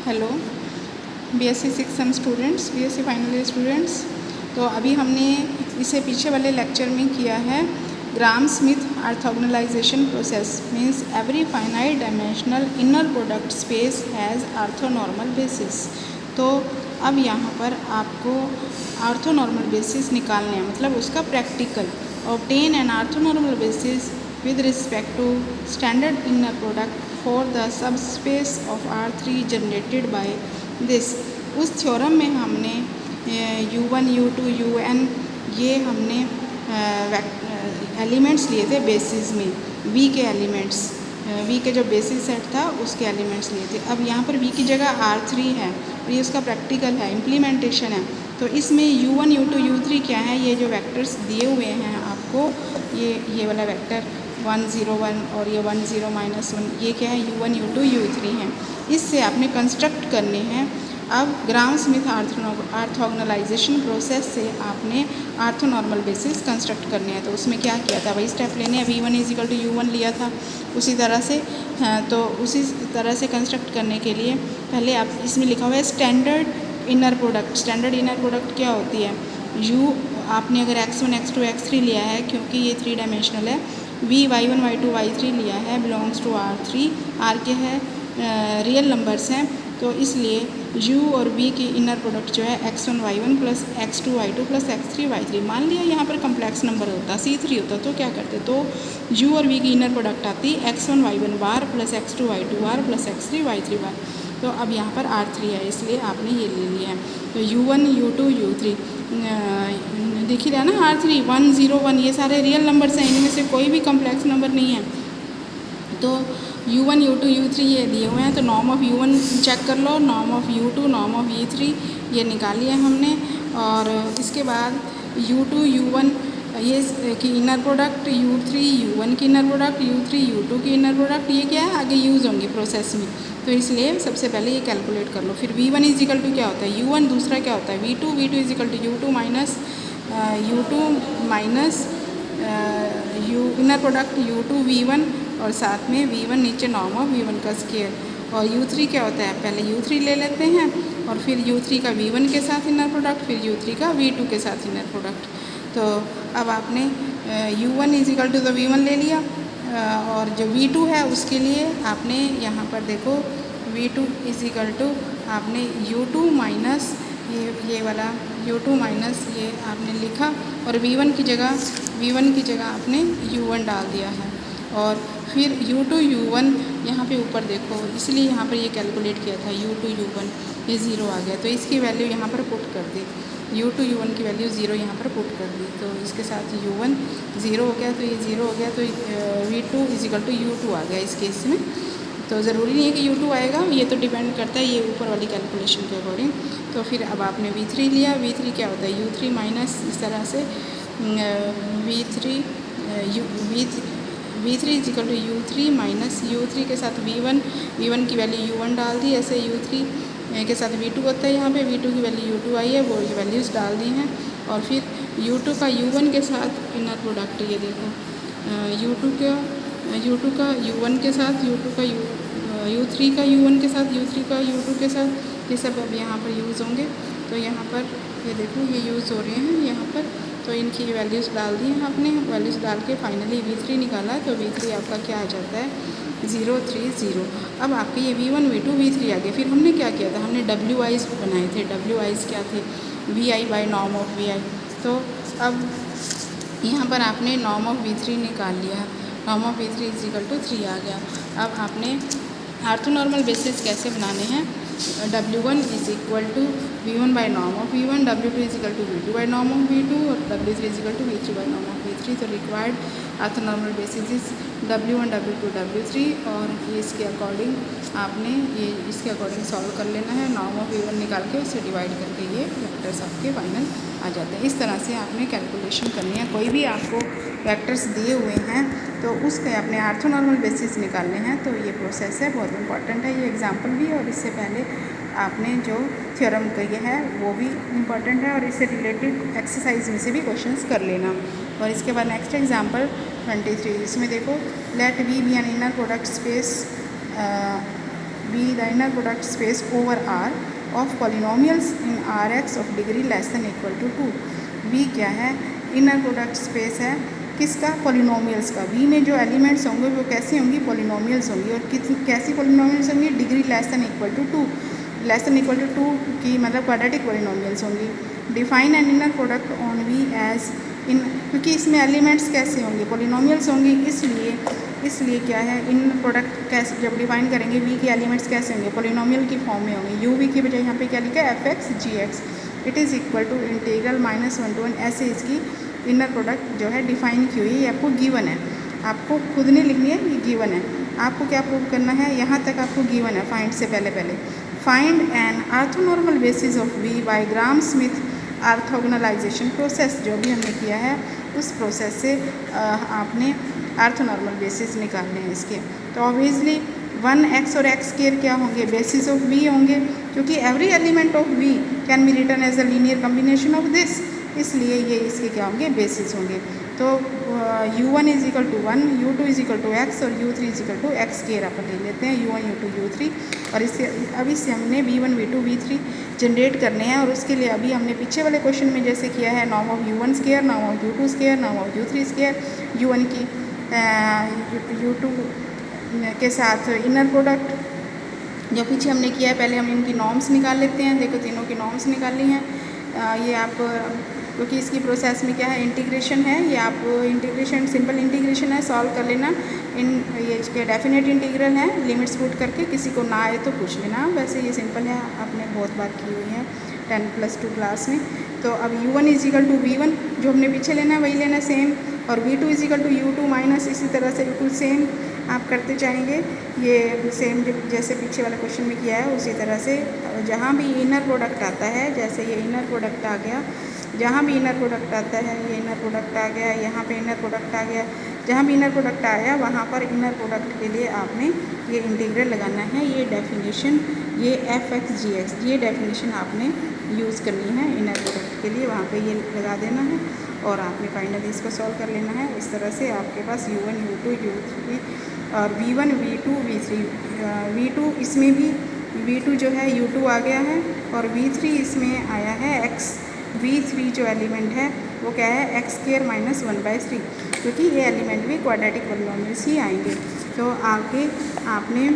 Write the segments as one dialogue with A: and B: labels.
A: Hello BSc 6 same students, BSc final year students. तो अभी हमने इसे पीछे वाले लेक्चर में किया है Gram Schmidt orthogonalization process. Means every finite dimensional inner product space has orthonormal basis. तो अब यहाँ पर आपको ऑर्थोनॉर्मल बेसिस निकालने हैं, मतलब उसका practical. Obtain N orthonormal basis with respect to standard inner product for the subspace of R3 generated by this। उस थ्योरम में हमने U1, U2, UN ये हमने एलिमेंट्स लिए थे बेसिस में, V के एलिमेंट्स, V के जो बेसिस सेट था उसके एलिमेंट्स लिए थे। अब यहाँ पर V की जगह R3 है और ये उसका प्रैक्टिकल है, इम्प्लीमेंटेशन है। तो इसमें U1, U2, U3 क्या है, ये जो वेक्टर्स दिए हुए हैं आपको, ये वाला वेक्टर 1 0 1 और ये 1 0 -1, ये क्या है, U1, U2, U3 हैं। इससे आपने कंस्ट्रक्ट करने हैं। अब ग्राम स्मिथ ऑर्थोगोनलाइजेशन प्रोसेस से आपने ऑर्थोनॉर्मल बेसिस कंस्ट्रक्ट करने हैं। तो उसमें क्या किया था, वही स्टेप लेने हैं। V1 = U1 लिया था उसी तरह से। तो उसी तरह से कंस्ट्रक्ट करने के लिए पहले आप इसमें लिखा हुआ है standard inner product. Standard inner product क्या होती है, U आपने अगर x1, x2, x3 लिया है, क्योंकि ये 3 डायमेंशनल है। V y1, y2, y3 लिया है, बिलोंग्स टू R3। R के है रियल नंबर्स हैं, तो इसलिए U और V की इनर प्रोडक्ट जो है x1 y1 plus x2 y2 plus x3 y3। मान लिया यहाँ पर कम्प्लेक्स नंबर होता, C3 होता, तो क्या करते, तो U और V की इनर प्रोडक्ट आती x1 y1 बार प्लस x2 y2 बार प्लस x3 y3 बार। तो अब यहाँ पर R3 है, इसलिए आपने ये ले लिया है। तो U1, U2, U3 दिख ही रहा है ना, R3 1 0 1 ये सारे रियल नंबर्स हैं, इनमें से कोई भी कम्प्लेक्स नंबर नहीं है। तो U1, U2, U3 ये दिए हुए हैं। तो नॉर्म ऑफ़ U1 चेक कर लो, norm of U2, norm of U3 ये निकाल लिया हमने। और इसके बाद U2, U1 ये की इनर प्रोडक्ट, U3 U1 की इनर प्रोडक्ट, U3 U2 की इनर प्रोडक्ट, ये क्या है, आगे यूज़ होंगी प्रोसेस में। तो इसलिए सबसे पहले ये कैलकुलेट कर लो। फिर V1 = क्या होता है, U1, दूसरा क्या होता है V2, V2 = U2 minus inner product U2 V1 और साथ में V1 नीचे नॉर्म ऑफ V1 का स्केयर। और U3 क्या होता है, पहले U3 ले लेते हैं और फिर U3 का V1 के साथ इनर प्रोडक्ट, फिर U3 का V2 के साथ इनर प्रोडक्ट। तो अब आपने U1 = तो V1 ले लिया, और जो V2 है उसके लिए आपने यहाँ पर देखो V2 = आपने U2 माइनस ये वाला U2 माइनस ये आपने लिखा, और V1 की जगह आपने U1 डाल दिया है। और फिर U2 U1 यहाँ पे ऊपर देखो, इसलिए यहाँ पर ये कैलकुलेट किया था U2 U1, ये 0 आ गया, तो इसकी वैल्यू यहाँ पर पुट कर दी। U2 U1 की वैल्यू 0 यहाँ पर पुट कर दी, तो इसके साथ U1 0 हो गया, तो ये 0 हो गया, तो V2 = U2 आ गया इस केस में। तो ज़रूरी नहीं है कि U2 आएगा, ये तो डिपेंड करता है ये ऊपर वाली कैलकुलेशन के अकॉर्डिंग। तो फिर अब आपने V3 लिया, V3 क्या होता है, U3 माइनस इस तरह से V3 = U3 माइनस U3 के साथ V1 की वैल्यू U1 डाल दी। ऐसे U3 के साथ V2 होता है, यहाँ पे V2 की वैल्यू U2 आई है, वो वैल्यूज़ डाल दी हैं। और फिर U2 का U1 के साथ इनर प्रोडक्ट, ये देखो U2 का U1 के साथ, U2 का U3 का U1 के साथ, U3 का U2 के साथ, ये सब अब यहाँ पर यूज़ होंगे। तो यहाँ पर ये देखो ये यूज़ हो रहे हैं यहाँ पर, तो इनकी वैल्यूज़ डाल दी हैं आपने। वैल्यूज़ डाल के फाइनली V3 निकाला, तो V3 आपका क्या आ जाता है, 0 3 0। अब आपके ये V1 V2 V3 आ गए। फिर हमने क्या किया था, हमने WIs बनाए थे। WIs क्या थे, VI by norm of VI। तो अब यहाँ पर आपने नॉर्म ऑफ V3 निकाल लिया, नॉर्म ऑफ V3 = 3 आ गया। अब आपने ऑर्थोनॉर्मल बेसिस कैसे बनाने हैं, W1 = V1 by norm of V1, W2 = V2 by norm of V2 और W3 = V3 by norm of V3। तो required orthonormal basis is W1 W2 W3, और ये इसके अकॉर्डिंग आपने इसके अकॉर्डिंग सॉल्व कर लेना है। नॉर्म ऑफ V1 निकाल के उससे डिवाइड करके ये वेक्टर्स आपके फाइनल आ जाते हैं। इस तरह से आपने कैलकुलेशन करनी है। कोई भी आपको वेक्टर्स दिए हुए हैं तो उसके अपने ऑर्थोनॉर्मल बेसिस निकालने हैं। तो ये प्रोसेस है, बहुत इंपॉर्टेंट है ये एग्जांपल भी, और इससे पहले आपने जो थ्योरम किया है वो भी इम्पॉर्टेंट है, और इससे रिलेटेड एक्सरसाइज में से भी क्वेश्चंस कर लेना। और इसके बाद नेक्स्ट एग्जांपल 23, इसमें देखो let V be an inner product space be the inner product space over R of polynomials in R X of degree less than equal to 2। V क्या है? इनर प्रोडक्ट स्पेस है किसका? Polynomials का। We में जो elements होंगे वो कैसे होंगी? पॉलिनोमियल्स होंगी। और कैसी पॉलिनोमियल्स होंगी? Degree less than equal to 2, less than equal to 2 की मतलब क्वाड्रेटिक पॉलिनोमियल्स होंगी। Define an inner product on V as in, क्योंकि इसमें एलिमेंट्स कैसे होंगे? पॉलिनोमियल्स होंगी, इसलिए क्या है, इन प्रोडक्ट कैसे जब डिफाइन करेंगे वी के एलिमेंट्स कैसे होंगे? पॉलिनोमियल की फॉर्म में होंगे। यू वी की बजाय यहाँ पे क्या लिखा है? F X G X it is equal to integral -1 to 1 ऐसे इसकी इनर प्रोडक्ट जो है डिफाइन की हुई है। ये आपको गिवन है, आपको खुद नहीं लिखनी है, ये गिवन है। आपको क्या प्रूव करना है? यहाँ तक आपको गिवन है। फाइंड से पहले find an orthonormal basis of V by Gram Schmidt orthogonalization process. जो भी हमने किया है उस प्रोसेस से आपने ऑर्थोनॉर्मल बेसिस निकालने हैं इसके। तो ऑब्वियसली 1x और x स्क्वायर क्या होंगे? बेसिस ऑफ v होंगे, क्योंकि every element of v can be written as a linear combination of this, इसलिए ये इसके क्या होंगे? बेसिस होंगे। तो u1 is equal to 1, u2 is equal to x और u3 is equal to x square अपन ले लेते हैं, u1 u2 u3। और इससे अभी से हमने v1 v2 v3 जनरेट करने हैं। और उसके लिए अभी हमने पीछे वाले क्वेश्चन में जैसे किया है, norm of u1 square, norm of u2 square, norm of u3 square, u1 की u2 के साथ इनर प्रोडक्ट जो पीछे हमने किया है। पहले हम इनकी नॉर्म्स निकाल लेते हैं। देखो तीनों की नॉर्म्स निकाल ली हैं। ये आप क्योंकि इसकी प्रोसेस में क्या है? इंटीग्रेशन है। ये आप इंटीग्रेशन सिंपल इंटीग्रेशन है, सॉल्व कर लेना। ये इसके डेफिनेट इंटीग्रल है, लिमिट्स पुट करके। किसी को ना आए तो पूछ लेना, वैसे ये सिंपल है, आपने बहुत बार की हुई है 10+2 क्लास में। तो अब u1 is equal to v1 जो हमने पीछे लेना है वही लेना सेम, और v2 is equal to u2 minus इसी तरह से बिल्कुल सेम आप करते जाएंगे। ये सेम जैसे पीछे वाले क्वेश्चन में किया है उसी तरह से जहाँ भी इनर प्रोडक्ट आता है, जैसे ये इनर प्रोडक्ट आ गया, जहाँ भी इनर प्रोडक्ट आता है, ये इनर प्रोडक्ट आ गया, यहाँ पे इनर प्रोडक्ट आ गया, जहाँ भी इनर प्रोडक्ट आया वहाँ पर इनर प्रोडक्ट के लिए आपने ये इंटीग्रल लगाना है। ये डेफिनेशन, ये एफ एक्स जी एक्स, ये डेफिनेशन आपने यूज़ करनी है इनर प्रोडक्ट के लिए, वहाँ पे ये लगा देना है और आपने फाइनली इसको सॉल्व कर लेना है। इस तरह से आपके पास u1 u2 u3 और v1 v2 v3 v2 इसमें भी v2 जो है u2 आ गया है और v3 इसमें आया है x। v3 जो एलिमेंट है वो क्या है? x स्क्वायर माइनस 1/3, क्योंकि ये एलिमेंट भी क्वाड्रेटिक पॉलिनोमियल्स ही आएंगे। तो आगे आपने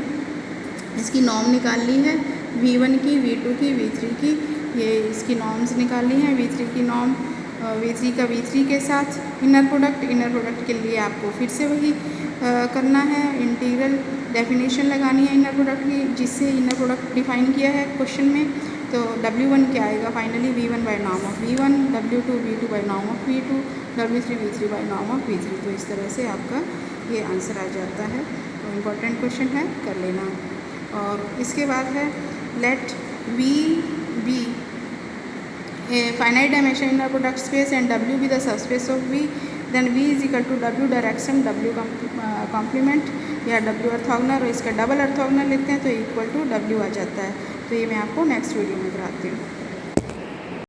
A: इसकी नॉर्म निकाल ली है, v1 की, v2 की, v3 की, ये इसकी नॉर्म्स निकाल ली हैं। v3 की नॉर्म, v3 का v3 के साथ इनर प्रोडक्ट के लिए आपको फिर से वही करना है, इंटीग्रल डेफिनेशन लगानी है इनर प्रोडक्ट की, जिससे इनर प्रोडक्ट डिफाइन किया है क्वेश्चन में। तो w1 क्या आएगा finally? v1 by norm of v1, w2 v2 by norm of v2, w3 v3 by norm of v3। तो इस तरह से आपका ये आंसर आ जाता है। तो इम्पॉर्टेंट क्वेश्चन है, कर लेना। और इसके बाद है let v be finite dimension inner product space and w be the subspace of v, then v is equal to w direction, w complement या w ऑर्थोगोनल, और इसका डबल ऑर्थोगोनल लेते हैं तो इक्वल टू w आ जाता है। तो ये मैं आपको नेक्स्ट वीडियो में कराती हूँ।